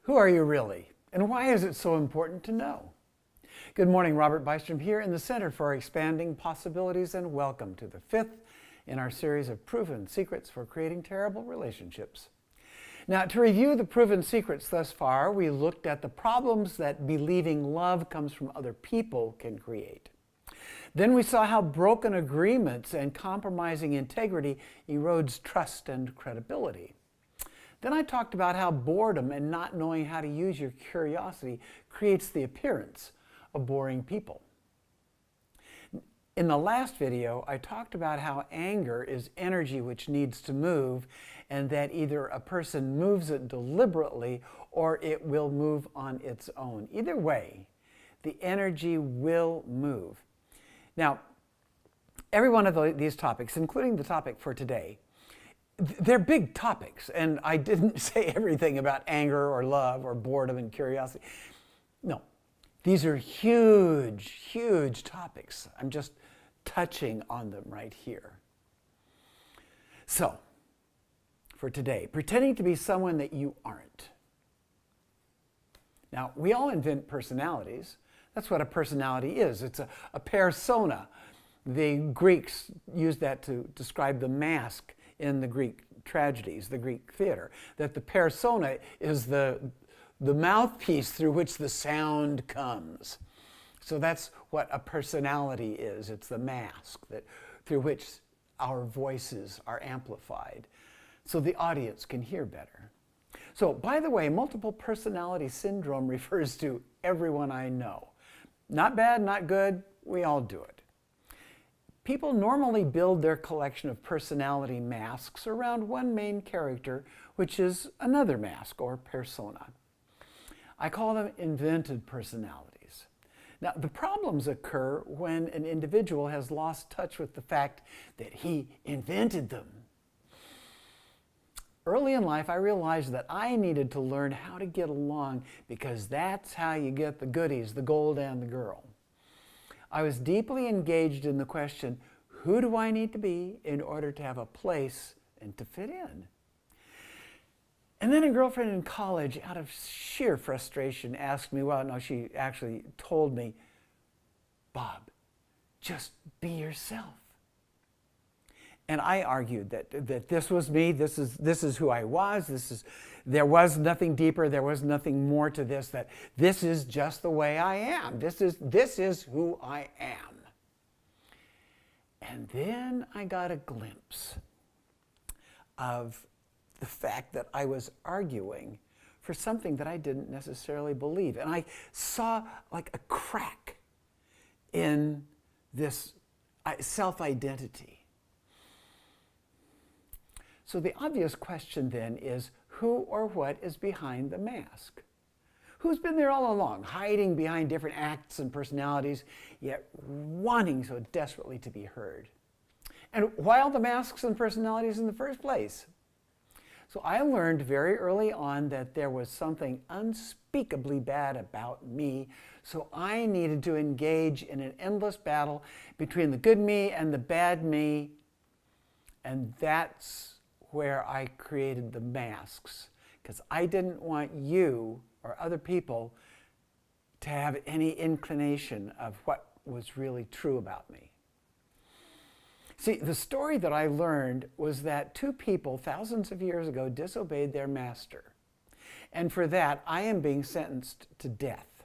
Who are you really? And why is it so important to know? Good morning, Robert Bystrom here in the Center for Expanding Possibilities, and welcome to the fifth in our series of proven secrets for creating terrible relationships. Now, to review the proven secrets thus far, we looked at the problems that believing love comes from other people can create. Then we saw how broken agreements and compromising integrity erodes trust and credibility. Then I talked about how boredom and not knowing how to use your curiosity creates the appearance of boring people. In the last video, I talked about how anger is energy which needs to move, and that either a person moves it deliberately or it will move on its own. Either way, the energy will move. Now, every one of these topics, including the topic for today, they're big topics, and I didn't say everything about anger or love or boredom and curiosity. No, these are huge, huge topics. I'm just touching on them right here. So, for today, pretending to be someone that you aren't. Now, we all invent personalities. That's what a personality is. It's a persona. The Greeks used that to describe the mask in the Greek tragedies, the Greek theater, that the persona is the mouthpiece through which the sound comes. So that's what a personality is. It's the mask through which our voices are amplified, so the audience can hear better. So, by the way, multiple personality syndrome refers to everyone I know. Not bad, not good, we all do it. People normally build their collection of personality masks around one main character, which is another mask or persona. I call them invented personalities. Now, the problems occur when an individual has lost touch with the fact that he invented them. Early in life, I realized that I needed to learn how to get along, because that's how you get the goodies, the gold and the girl. I was deeply engaged in the question, who do I need to be in order to have a place and to fit in? And then a girlfriend in college, out of sheer frustration, asked me, she actually told me, Bob, just be yourself. And I argued that this was me, this is who I was, there was nothing deeper, there was nothing more to this, that this is just the way I am. This is who I am. And then I got a glimpse of the fact that I was arguing for something that I didn't necessarily believe. And I saw like a crack in this self-identity. So the obvious question then is, who or what is behind the mask? Who's been there all along, hiding behind different acts and personalities, yet wanting so desperately to be heard? And why all the masks and personalities in the first place? So I learned very early on that there was something unspeakably bad about me, so I needed to engage in an endless battle between the good me and the bad me, and that's where I created the masks, because I didn't want you or other people to have any inclination of what was really true about me. See, the story that I learned was that two people thousands of years ago disobeyed their master, and for that I am being sentenced to death.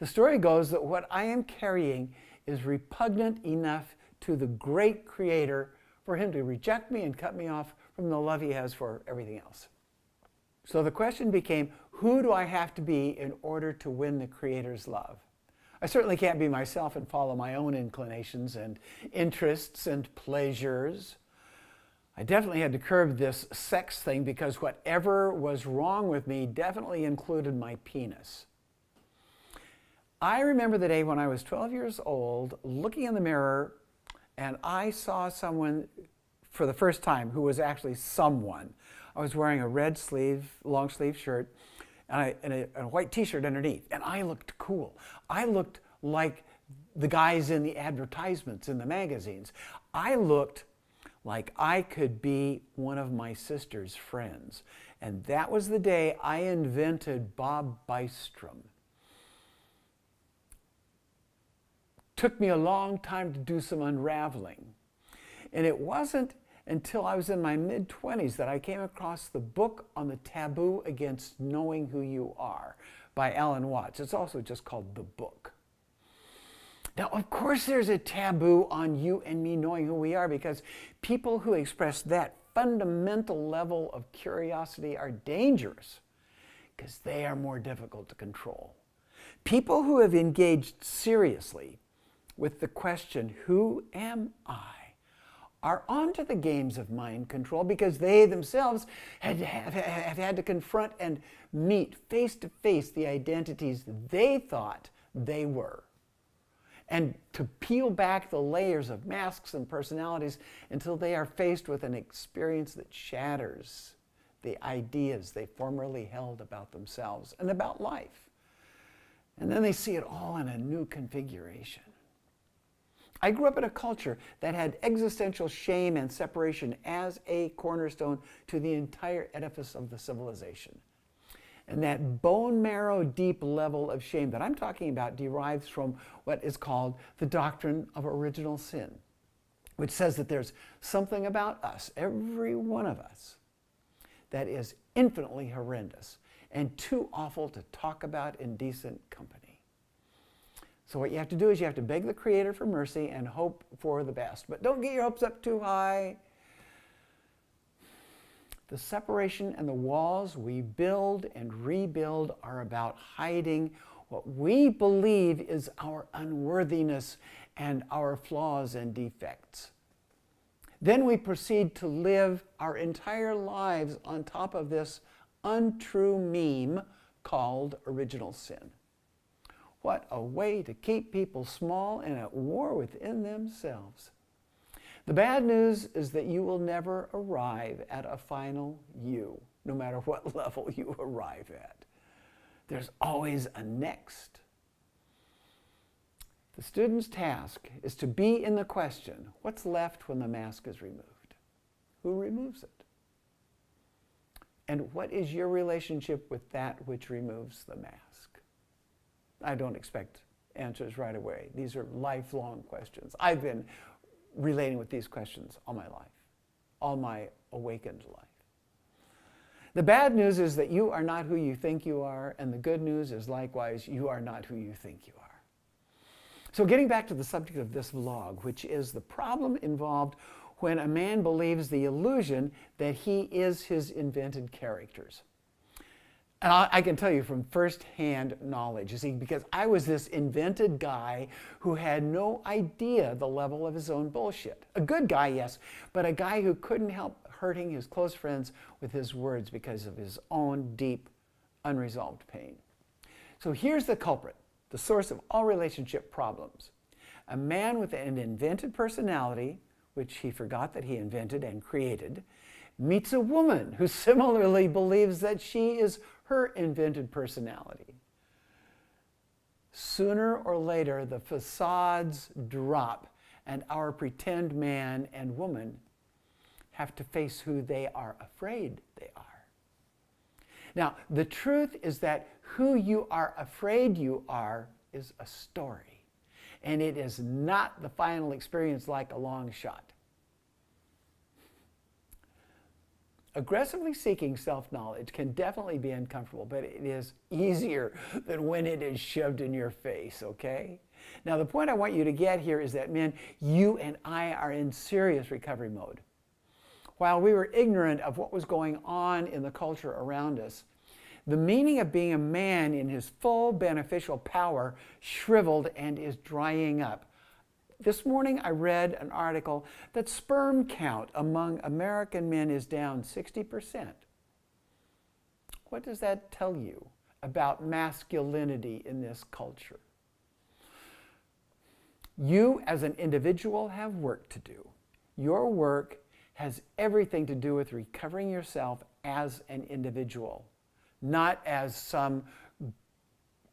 The story goes that what I am carrying is repugnant enough to the great Creator for him to reject me and cut me off from the love he has for everything else. So the question became, who do I have to be in order to win the Creator's love? I certainly can't be myself and follow my own inclinations and interests and pleasures. I definitely had to curb this sex thing, because whatever was wrong with me definitely included my penis. I remember the day when I was 12 years old, looking in the mirror, and I saw someone for the first time who was actually someone. I was wearing a red long sleeve shirt and a white t-shirt underneath, and I looked cool. I looked like the guys in the advertisements in the magazines. I looked like I could be one of my sister's friends. And that was the day I invented Bob Bystrom. Took me a long time to do some unraveling. And it wasn't until I was in my mid-20s that I came across the book on the taboo against knowing who you are by Alan Watts. It's also just called The Book. Now, of course, there's a taboo on you and me knowing who we are, because people who express that fundamental level of curiosity are dangerous because they are more difficult to control. People who have engaged seriously with the question, who am I, are onto the games of mind control because they themselves have had to confront and meet face to face the identities they thought they were, and to peel back the layers of masks and personalities until they are faced with an experience that shatters the ideas they formerly held about themselves and about life. And then they see it all in a new configuration. I grew up in a culture that had existential shame and separation as a cornerstone to the entire edifice of the civilization. And that bone marrow deep level of shame that I'm talking about derives from what is called the doctrine of original sin, which says that there's something about us, every one of us, that is infinitely horrendous and too awful to talk about in decent company. So what you have to do is you have to beg the Creator for mercy and hope for the best. But don't get your hopes up too high. The separation and the walls we build and rebuild are about hiding what we believe is our unworthiness and our flaws and defects. Then we proceed to live our entire lives on top of this untrue meme called original sin. What a way to keep people small and at war within themselves. The bad news is that you will never arrive at a final you, no matter what level you arrive at. There's always a next. The student's task is to be in the question, what's left when the mask is removed? Who removes it? And what is your relationship with that which removes the mask? I don't expect answers right away. These are lifelong questions. I've been relating with these questions all my life, all my awakened life. The bad news is that you are not who you think you are, and the good news is likewise, you are not who you think you are. So getting back to the subject of this vlog, which is the problem involved when a man believes the illusion that he is his invented characters. And I can tell you from firsthand knowledge, you see, because I was this invented guy who had no idea the level of his own bullshit. A good guy, yes, but a guy who couldn't help hurting his close friends with his words because of his own deep, unresolved pain. So here's the culprit, the source of all relationship problems. A man with an invented personality, which he forgot that he invented and created, meets a woman who similarly believes that she is her invented personality. Sooner or later, the facades drop, and our pretend man and woman have to face who they are afraid they are. Now, the truth is that who you are afraid you are is a story, and it is not the final experience like a long shot. Aggressively seeking self-knowledge can definitely be uncomfortable, but it is easier than when it is shoved in your face, okay? Now, the point I want you to get here is that, men, you and I are in serious recovery mode. While we were ignorant of what was going on in the culture around us, the meaning of being a man in his full beneficial power shriveled and is drying up. This morning I read an article that sperm count among American men is down 60%. What does that tell you about masculinity in this culture? You as an individual have work to do. Your work has everything to do with recovering yourself as an individual, not as some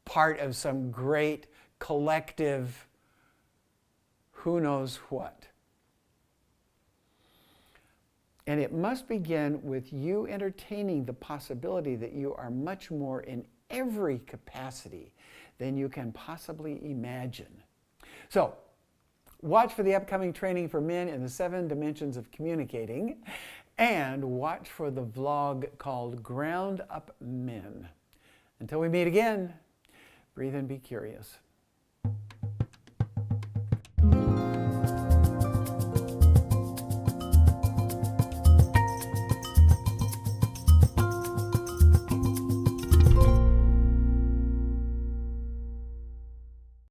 part of some great collective who knows what. And it must begin with you entertaining the possibility that you are much more in every capacity than you can possibly imagine. So, watch for the upcoming training for men in the 7 dimensions of communicating, and watch for the vlog called Ground Up Men. Until we meet again, breathe and be curious.